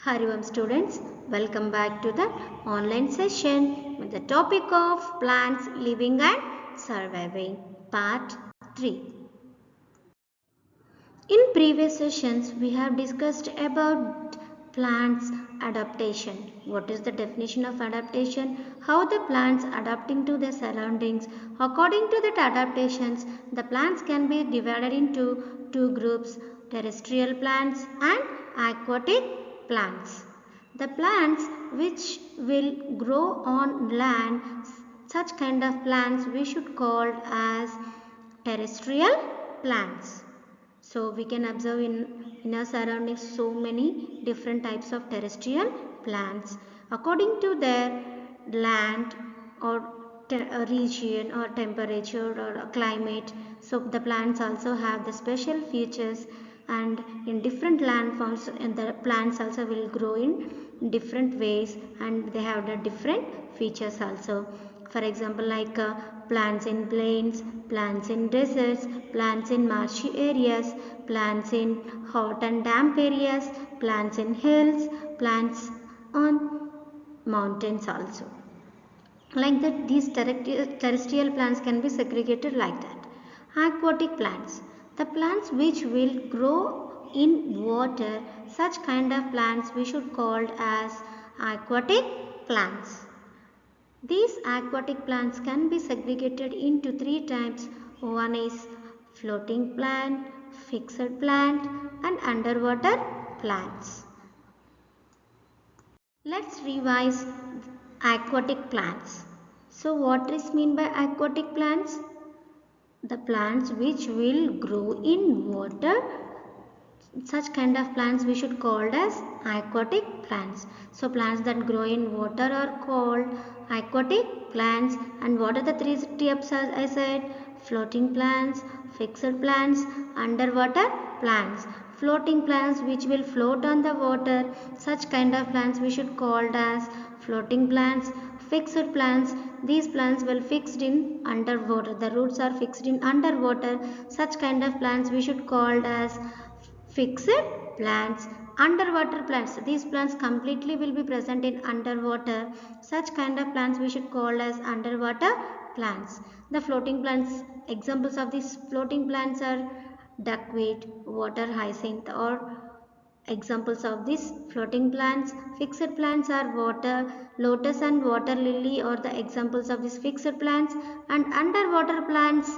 Harivam students, welcome back to the online session with the topic of plants living and surviving, part 3. In previous sessions, we have discussed about plants adaptation. What is the definition of adaptation? How the plants adapting to their surroundings. According to that adaptations, the plants can be divided into two groups, terrestrial plants and aquatic plants. The plants which will grow on land, such kind of plants we should call as terrestrial plants. So we can observe in our surroundings so many different types of terrestrial plants according to their land or region or temperature or climate. So the plants also have the special features, and in different landforms and the plants also will grow in different ways, and they have the different features also. For example, like plants in plains, plants in deserts, plants in marshy areas, plants in hot and damp areas, plants in hills, plants on mountains also. Like that, these terrestrial plants can be segregated like that. Aquatic plants, the plants which will grow in water, such kind of plants we should call as aquatic plants. These aquatic plants can be segregated into three types. One is floating plant, fixed plant and underwater plants. Let's revise aquatic plants. So what is mean by aquatic plants? The plants which will grow in water, such kind of plants we should call as aquatic plants. So plants that grow in water are called aquatic plants. And what are the three types as I said? Floating plants, fixed plants, underwater plants. Floating plants which will float on the water, such kind of plants we should call as floating plants. Fixed plants, these plants will fixed in underwater, the roots are fixed in underwater, such kind of plants we should call as fixed plants. Underwater plants, these plants completely will be present in underwater, such kind of plants we should call as underwater plants. The floating plants, examples of these floating plants are duckweed, water hyacinth, or examples of these floating plants. Fixed plants are water lotus and water lily, or the examples of these fixed plants. And underwater plants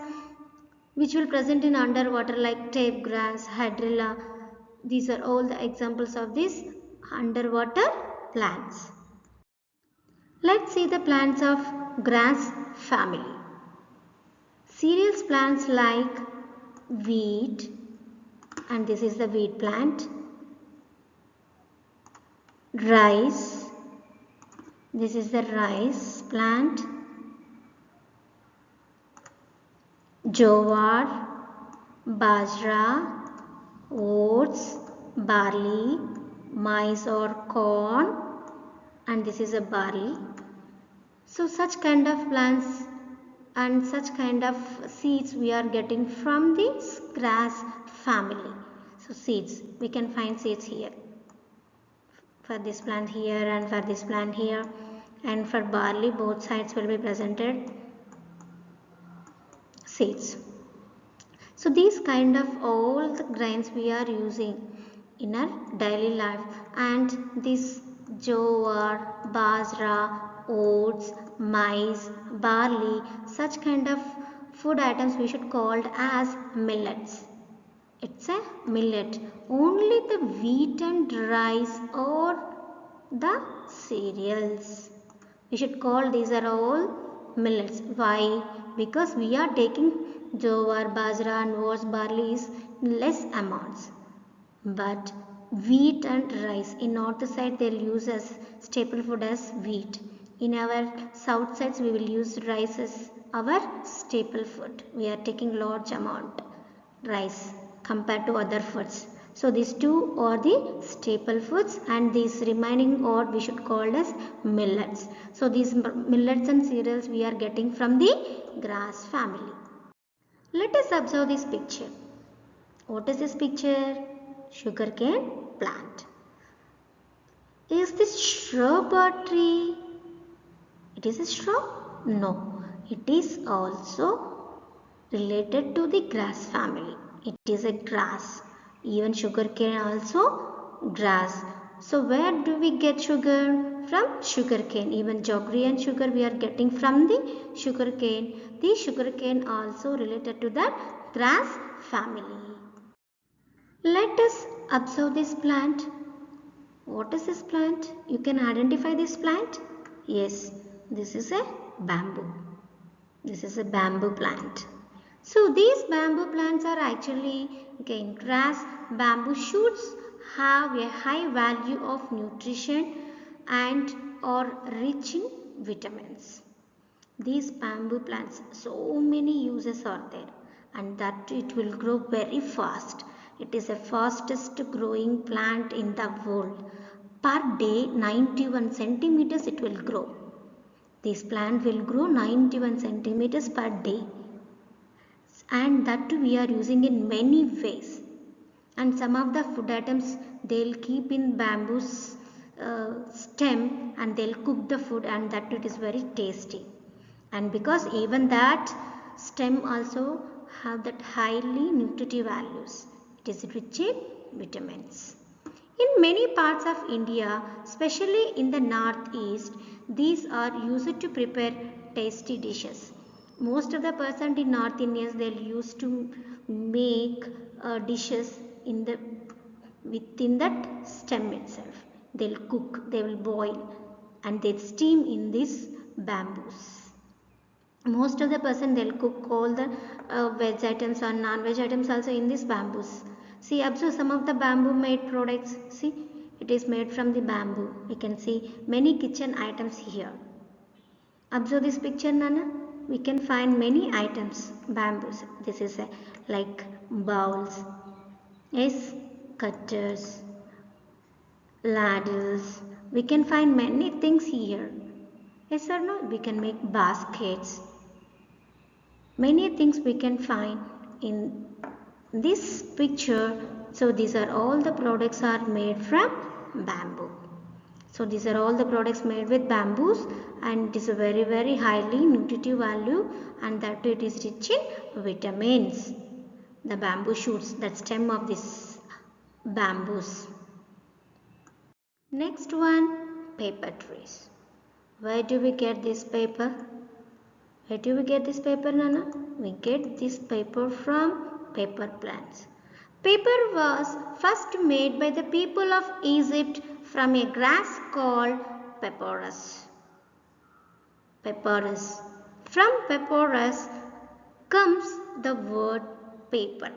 which will present in underwater like tape grass, hydrilla. These are all the examples of these underwater plants. Let's see the plants of grass family. Cereals plants like wheat, and this is the wheat plant. Rice, this is the rice plant. Jowar, bajra, oats, barley, maize or corn, and this is a barley. So such kind of plants and such kind of seeds we are getting from this grass family. So seeds, we can find seeds here. For this plant here and for this plant here, and for barley both sides will be presented seeds. So these kind of all the grains we are using in our daily life, and this jowar, bajra, oats, maize, barley, such kind of food items we should call as millets. It's a millet. Only the wheat and rice or the cereals we should call these are all millets. Why? Because we are taking jowar, bajra and oats, barley is less amounts. But wheat and rice, in north side they'll use as staple food as wheat. In our south sides we will use rice as our staple food. We are taking large amount rice compared to other foods. So these two are the staple foods, and these remaining are we should call as millets. So these millets and cereals we are getting from the grass family. Let us observe this picture. What is this picture? Sugarcane plant. Is this shrub or tree? It is a shrub? No. It is also related to the grass family. It is a grass. Even sugarcane also grass. So where do we get sugar? From sugarcane. Even jaggery and sugar we are getting from the sugarcane. The sugarcane also related to the grass family. Let us observe this plant. What is this plant? You can identify this plant? Yes, this is a bamboo. This is a bamboo plant. So these bamboo plants are actually again grass. Bamboo shoots have a high value of nutrition and are rich in vitamins. These bamboo plants, so many uses are there, and that it will grow very fast. It is the fastest growing plant in the world. Per day 91 centimeters it will grow. This plant will grow 91 centimeters per day, and that too we are using in many ways. And some of the food items they'll keep in bamboo stem, and they'll cook the food, and that it is very tasty. And because even that stem also have that highly nutritive values, it is rich in vitamins. In many parts of India, especially in the northeast, these are used to prepare tasty dishes. Most of the percent in North Indians they'll use to make dishes in the within that stem itself. They'll cook, they will boil, and they steam in these bamboos. Most of the person they'll cook all the veg items or non-veg items also in these bamboos. See, observe some of the bamboo made products. See, it is made from the bamboo. We can see many kitchen items here. Observe this picture, Nana. We can find many items bamboos. This is like bowls, yes, cutters, ladders. We can find many things here. Yes or no? We can make baskets. Many things we can find in this picture. So these are all the products are made from bamboo. So these are all the products made with bamboos, and it is a very highly nutritive value, and that it is rich in vitamins. The bamboo shoots, that stem of this bamboos. Next one, paper trees. Where do we get this paper? Where do we get this paper, Nana? We get this paper from paper plants. Paper was first made by the people of Egypt from a grass called papyrus. Papyrus. From papyrus comes the word paper.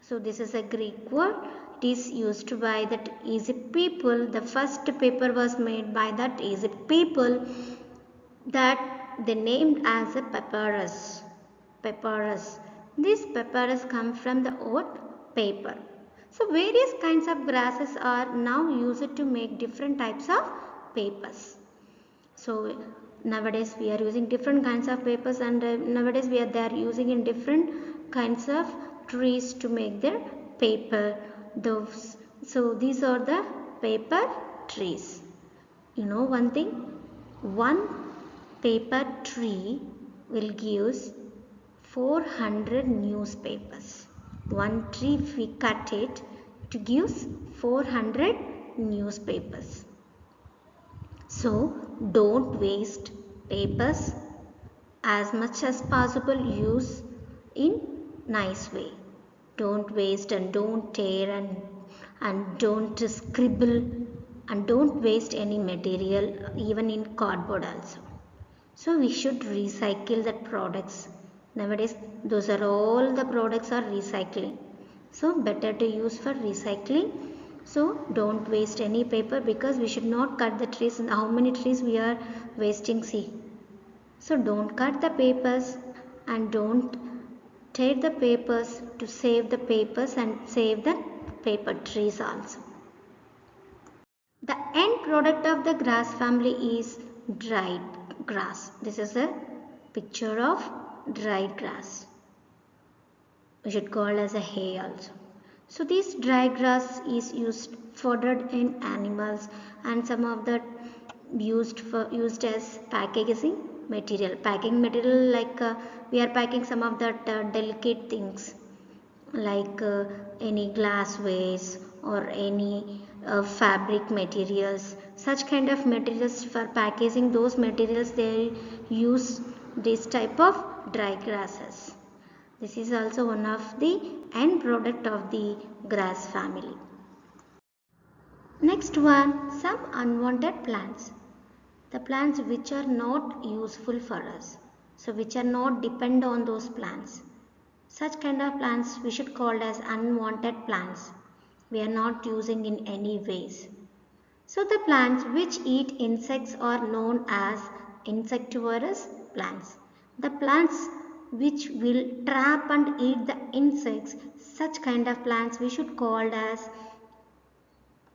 So this is a Greek word. It is used by that Egypt people. The first paper was made by that Egypt people that they named as a papyrus. Papyrus. This papyrus comes from the word paper. So various kinds of grasses are now used to make different types of papers. So nowadays we are using different kinds of papers, and nowadays they are using in different kinds of trees to make their paper. So these are the paper trees. You know one thing, one paper tree will give 400 newspapers. One tree, if we cut it, it gives 400 newspapers. So don't waste papers. As much as possible, use in nice way. Don't waste, and don't tear, and don't scribble, and don't waste any material, even in cardboard also. So we should recycle the products. Nowadays those are all the products are recycling. So better to use for recycling. So don't waste any paper, because we should not cut the trees. How many trees we are wasting, see. So don't cut the papers, and don't tear the papers, to save the papers and save the paper trees also. The end product of the grass family is dried grass. This is a picture of dried grass. We should call as a hay also. So this dry grass is used foddered in animals, and some of the used as packing material, like we are packing some of that delicate things, like any glasswares or any fabric materials. Such kind of materials for packaging, those materials they use this type of dry grasses. This is also one of the end product of the grass family. Next one, some unwanted plants. The plants which are not useful for us, so which are not depend on those plants. Such kind of plants we should call as unwanted plants. We are not using in any ways. So the plants which eat insects are known as insectivorous plants. The plants which will trap and eat the insects, such kind of plants we should call as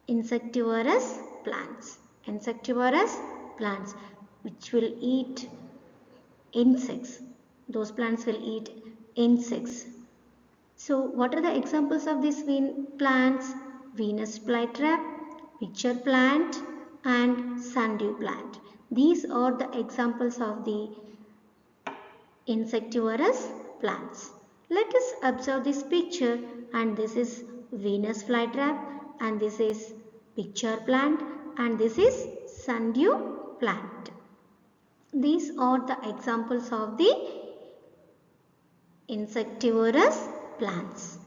insectivorous plants. Insectivorous plants which will eat insects. Those plants will eat insects. So what are the examples of these plants? Venus flytrap, pitcher plant and sundew plant. These are the examples of the insectivorous plants. Let us observe this picture, and this is Venus flytrap, and this is pitcher plant, and this is sundew plant. These are the examples of the insectivorous plants.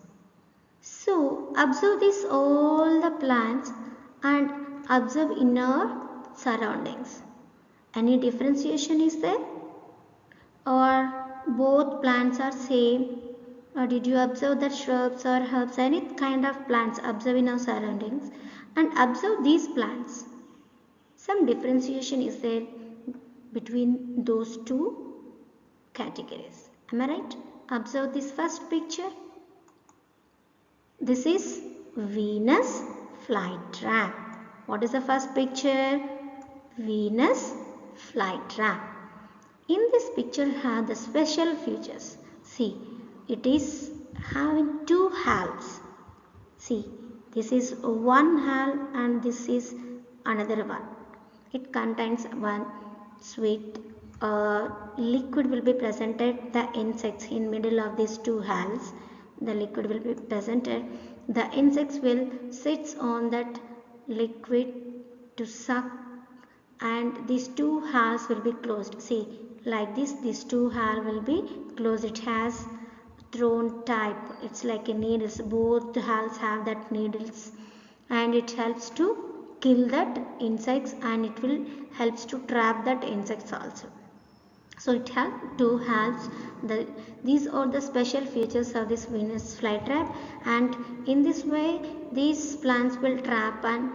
So observe this all the plants and observe in our surroundings. Any differentiation is there? Or both plants are same? Or did you observe that shrubs or herbs, any kind of plants observe in our surroundings, and observe these plants? Some differentiation is there between those two categories. Am I right? Observe this first picture. This is Venus flytrap. What is the first picture? Venus flytrap. In this picture have the special features. See, it is having two halves. See, this is one half and this is another one. It contains one sweet liquid will be presented, the insects in middle of these two halves. The liquid will be presented. The insects will sit on that liquid to suck, and these two halves will be closed. See, like this, these two halves will be closed. It has thrown type. It's like a needles. Both halves have that needles, and it helps to kill that insects, and it will helps to trap that insects also. So it has two halves. These are the special features of this Venus flytrap, and in this way these plants will trap and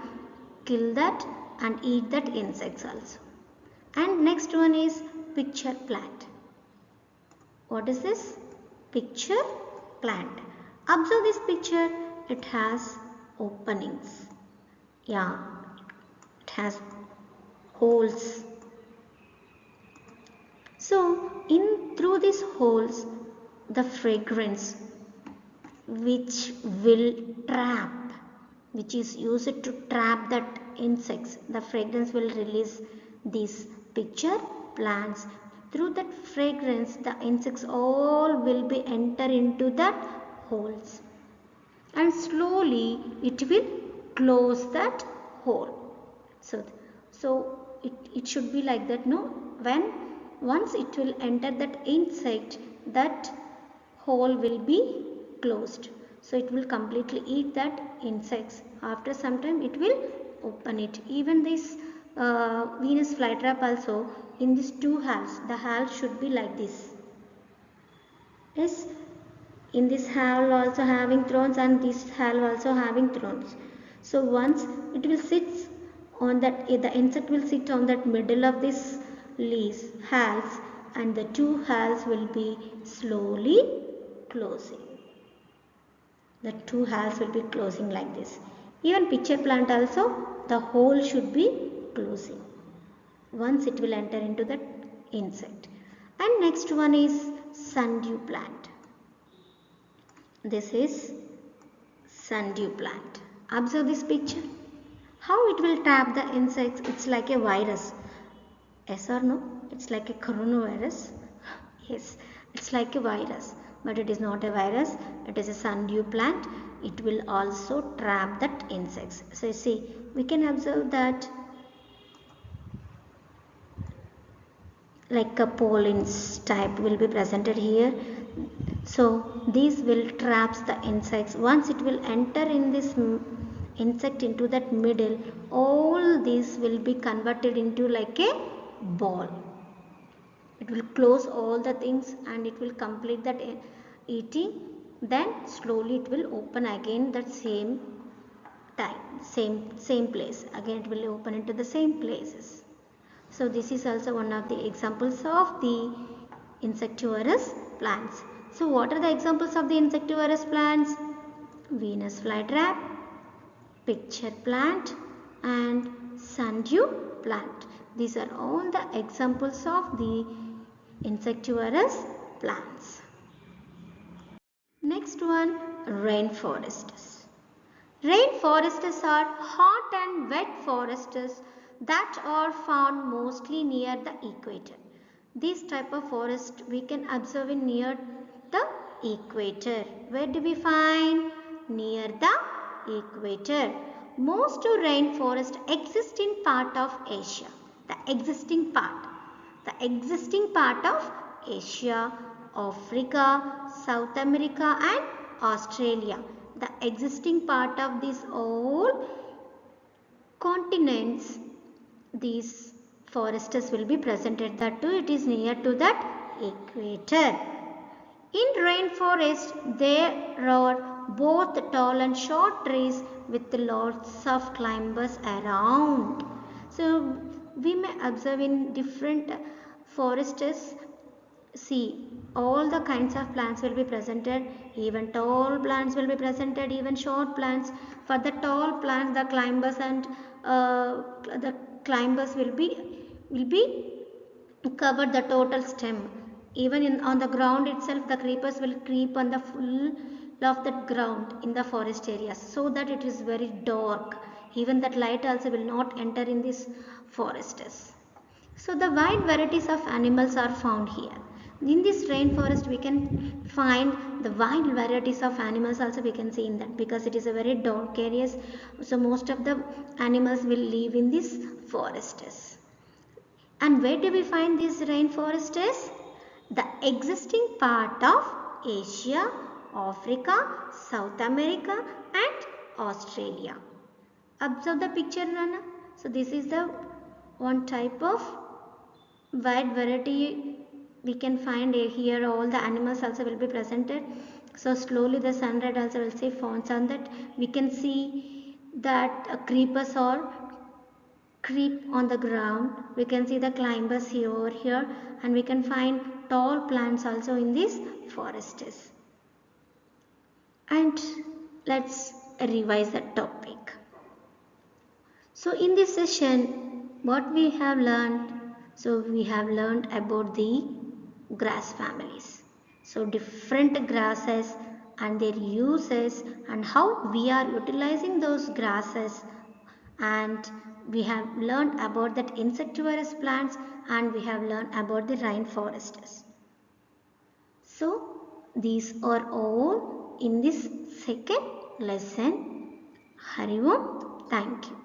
kill that and eat that insects also. And next one is pitcher plant. What is this? Pitcher plant. Observe this picture. It has openings. Yeah, it has holes. So through these holes, the fragrance which will trap, which is used to trap that insects, the fragrance will release these pitcher plants. Through that fragrance, the insects all will be enter into that holes, and slowly it will close that hole. So it should be like that, no? Once it will enter that insect, that hole will be closed. So it will completely eat that insects. After some time it will open it. Even this Venus flytrap also, in these two halves, the halves should be like this. Yes, in this half also having thorns, and this half also having thorns. So once it will sit on that, the insect will sit on that middle of this leaves, halves, and the two halves will be slowly closing. The two halves will be closing like this. Even pitcher plant also, the hole should be closing. Once it will enter into that insect. And next one is sundew plant. This is sundew plant. Observe this picture. How it will trap the insects? It's like a virus. Yes or no? It's like a coronavirus. Yes, it's like a virus, but it is not a virus. It is a sundew plant. It will also trap that insects. So you see, we can observe that like a pollens type will be presented here. So these will traps the insects. Once it will enter in this insect into that middle, all these will be converted into like a ball. It will close all the things and it will complete that eating. Then slowly it will open again that same time, same place. Again it will open into the same places. So this is also one of the examples of the insectivorous plants. So what are the examples of the insectivorous plants? Venus flytrap, picture plant and sundew plant. These are all the examples of the insectivorous plants. Next one, rainforests. Rainforests are hot and wet forests that are found mostly near the equator. This type of forest we can observe in near the equator. Where do we find? Near the equator. Most rainforests exist in part of Asia. The existing part of Asia, Africa, South America and Australia. The existing part of these all continents, these forests will be presented. That too, it is near to that equator. In rainforest, there are both tall and short trees with lots of climbers around. So we may observe in different forests. See, all the kinds of plants will be presented. Even tall plants will be presented, even short plants. For the tall plants, the climbers and the climbers will be covered the total stem. Even on the ground itself, the creepers will creep on the full of that ground in the forest areas, so that it is very dark. Even that light also will not enter in these forests. So the wide varieties of animals are found here. In this rainforest we can find the wide varieties of animals also we can see in that, because it is a very dark areas. So most of the animals will live in these forests. And where do we find these rainforests? The existing part of Asia, Africa, South America and Australia. Observe the picture, Nana. So this is the one type of wide variety we can find here. All the animals also will be presented. So slowly the sunlight also will say falls on that. We can see that creepers or creep on the ground. We can see the climbers here over here, and we can find tall plants also in these forests. And let's revise the topic. So in this session, what we have learned? So we have learned about the grass families. So different grasses and their uses and how we are utilizing those grasses, and we have learned about that insectivorous plants, and we have learned about the rainforests. So these are all in this second lesson. Hari Om. Thank you.